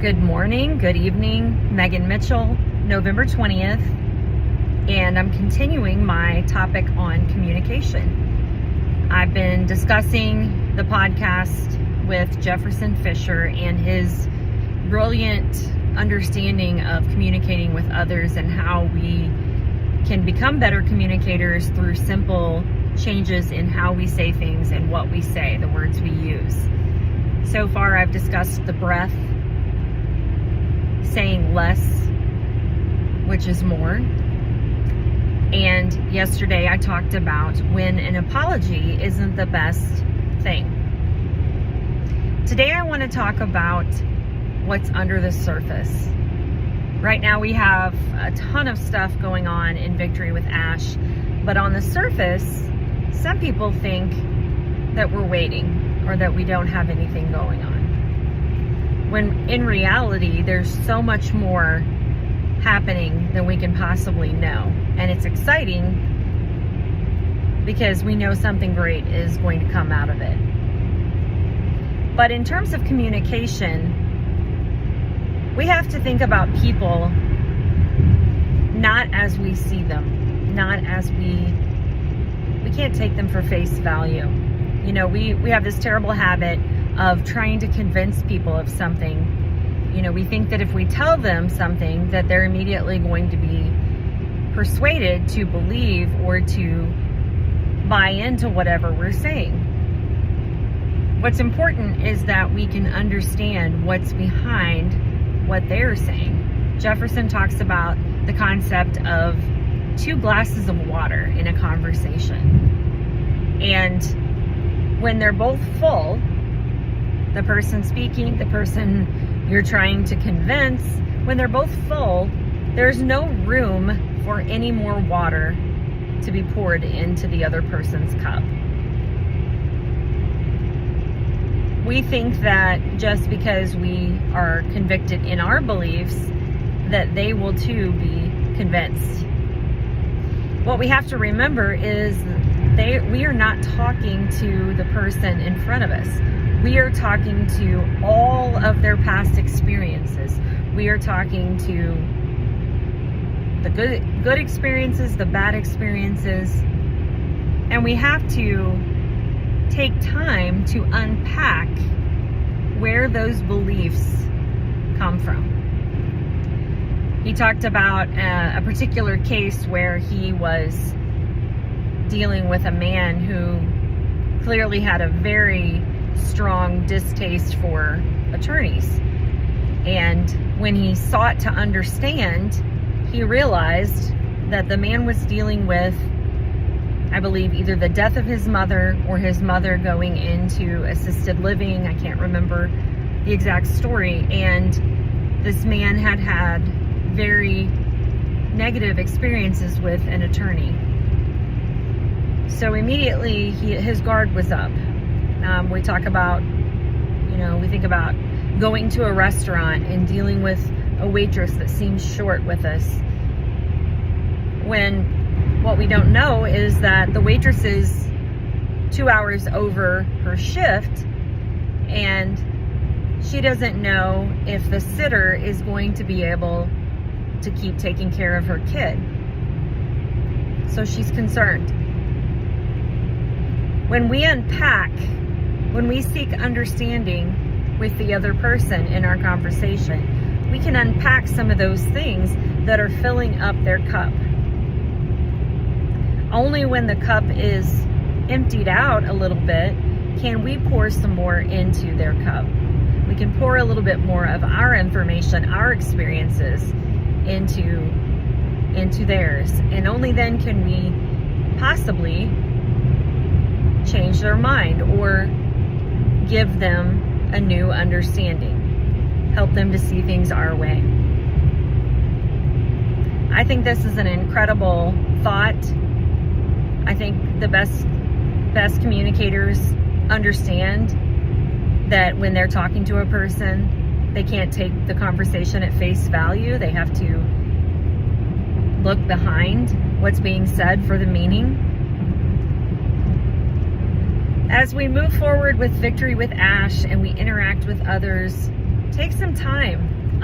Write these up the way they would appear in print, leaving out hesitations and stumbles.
Good morning, good evening, Megan Mitchell, November 20th, and I'm continuing my topic on communication. I've been discussing the podcast with Jefferson Fisher and his brilliant understanding of communicating with others and how we can become better communicators through simple changes in how we say things and what we say, the words we use. So far, I've discussed the breath, saying less, which is more. And yesterday I talked about when an apology isn't the best thing. Today I want to talk about what's under the surface. Right now we have a ton of stuff going on in Victory with Ash, but on the surface, some people think that we're waiting or that we don't have anything going on. When in reality, there's so much more happening than we can possibly know. And it's exciting because we know something great is going to come out of it. But in terms of communication, we have to think about people not as we see them, not as we can't take them for face value. You know, we have this terrible habit of trying to convince people of something. You know, we think that if we tell them something that they're immediately going to be persuaded to believe or to buy into whatever we're saying. What's important is that we can understand what's behind what they're saying. Jefferson talks about the concept of 2 glasses of water in a conversation. And when they're both full, the person speaking, the person you're trying to convince, when they're both full, there's no room for any more water to be poured into the other person's cup. We think that just because we are convicted in our beliefs, that they will too be convinced. What we have to remember is we are not talking to the person in front of us. We are talking to all of their past experiences. We are talking to the good experiences, the bad experiences, and we have to take time to unpack where those beliefs come from. He talked about a particular case where he was dealing with a man who clearly had a very strong distaste for attorneys. And when he sought to understand, he realized that the man was dealing with, I believe, either the death of his mother or his mother going into assisted living. I can't remember the exact story. And this man had had very negative experiences with an attorney. So immediately his guard was up. We talk about, we think about going to a restaurant and dealing with a waitress that seems short with us. When what we don't know is that the waitress is 2 hours over her shift and she doesn't know if the sitter is going to be able to keep taking care of her kid. So she's concerned. When we unpack, when we seek understanding with the other person in our conversation, we can unpack some of those things that are filling up their cup. Only when the cup is emptied out a little bit can we pour some more into their cup. We can pour a little bit more of our information, our experiences into theirs. And only then can we possibly change their mind or give them a new understanding, help them to see things our way. I think this is an incredible thought. I think the best communicators understand that when they're talking to a person, they can't take the conversation at face value. They have to look behind what's being said for the meaning. As we move forward with Victory with Ash and we interact with others Take some time,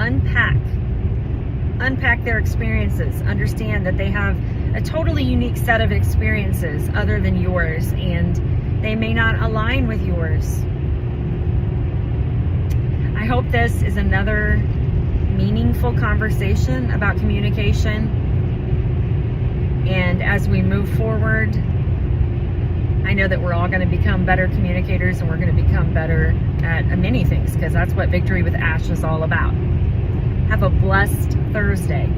unpack their experiences, understand that they have a totally unique set of experiences other than yours, and they may not align with yours. I hope this is another meaningful conversation about communication. And as we move forward, I know that we're all going to become better communicators, and we're going to become better at many things, because that's what Victory with Ash is all about. Have a blessed Thursday.